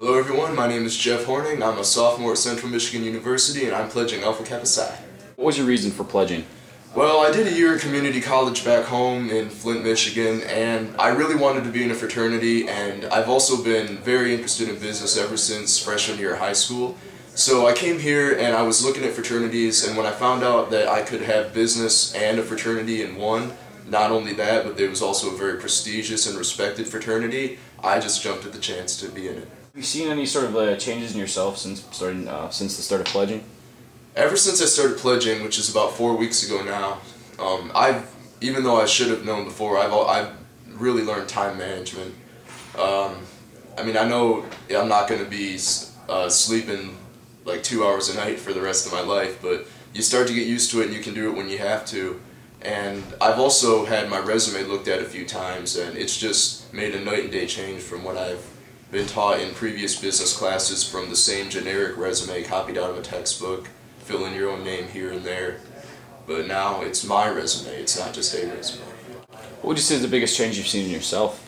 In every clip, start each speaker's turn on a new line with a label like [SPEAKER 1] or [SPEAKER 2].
[SPEAKER 1] Hello everyone, my name is Jeff Horning. I'm a sophomore at Central Michigan University and I'm pledging Alpha Kappa Psi.
[SPEAKER 2] What was your reason for pledging?
[SPEAKER 1] Well, I did a year at community college back home in Flint, Michigan, and I really wanted to be in a fraternity, and I've also been very interested in business ever since freshman year of high school. So I came here and I was looking at fraternities, and when I found out that I could have business and a fraternity in one, not only that, but there was also a very prestigious and respected fraternity, I just jumped at the chance to be in it.
[SPEAKER 2] Have you seen any sort of changes in yourself since the start of pledging?
[SPEAKER 1] Ever since I started pledging, which is about 4 weeks ago now, even though I should have known before, I've really learned time management. I mean, I know I'm not going to be sleeping like 2 hours a night for the rest of my life, but you start to get used to it and you can do it when you have to. And I've also had my resume looked at a few times, and it's just made a night and day change from what I've been taught in previous business classes, from the same generic resume copied out of a textbook, fill in your own name here and there. But now it's my resume, it's not just a resume.
[SPEAKER 2] What would you say is the biggest change you've seen in yourself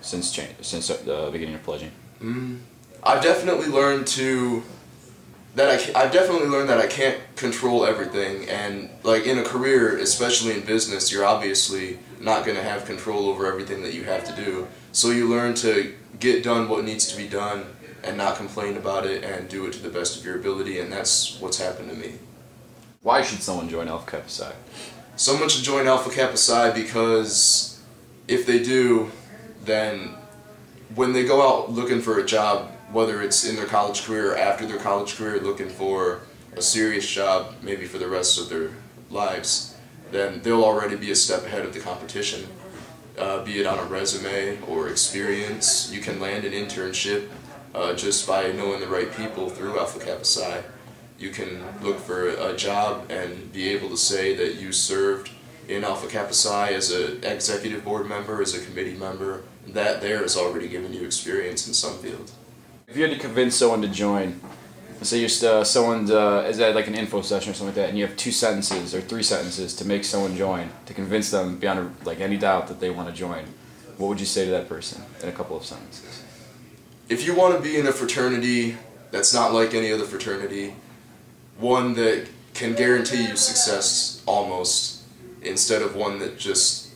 [SPEAKER 2] since the beginning of pledging?
[SPEAKER 1] I've definitely learned that I can't control everything, and like in a career, especially in business, you're obviously not going to have control over everything that you have to do. So you learn to get done what needs to be done and not complain about it and do it to the best of your ability, and that's what's happened to me.
[SPEAKER 2] Why should someone join Alpha Kappa Psi?
[SPEAKER 1] Someone should join Alpha Kappa Psi because if they do, then when they go out looking for a job, whether it's in their college career or after their college career, looking for a serious job, maybe for the rest of their lives, then they'll already be a step ahead of the competition. Be it on a resume or experience, you can land an internship just by knowing the right people through Alpha Kappa Psi. You can look for a job and be able to say that you served in Alpha Kappa Psi as an executive board member, as a committee member. That there has already given you experience in some field.
[SPEAKER 2] If you had to convince someone to join, let's say someone's is at like an info session or something like that, and you have 2 sentences or 3 sentences to make someone join, to convince them beyond any doubt that they want to join, what would you say to that person in a couple of sentences?
[SPEAKER 1] If you want to be in a fraternity that's not like any other fraternity, one that can guarantee you success almost, instead of one that just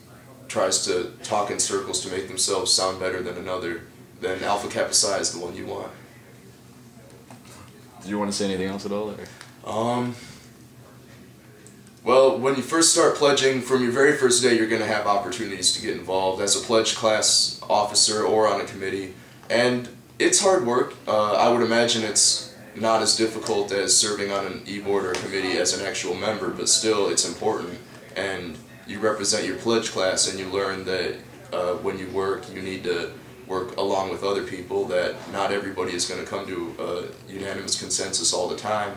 [SPEAKER 1] tries to talk in circles to make themselves sound better than another, then Alpha Kappa Psi is the one you want.
[SPEAKER 2] Do you want to say anything else at all? Or?
[SPEAKER 1] Well, when you first start pledging, from your very first day, you're going to have opportunities to get involved as a pledge class officer or on a committee. And it's hard work. I would imagine it's not as difficult as serving on an e-board or a committee as an actual member, but still it's important. And you represent your pledge class, and you learn that when you work, you need to work along with other people, that not everybody is going to come to a unanimous consensus all the time,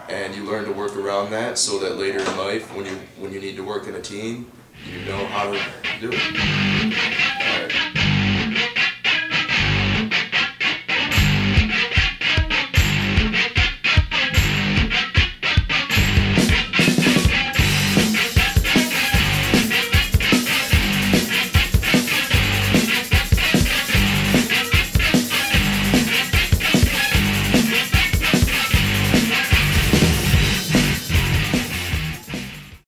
[SPEAKER 1] and you learn to work around that so that later in life, when you need to work in a team, you know how to do it. All right.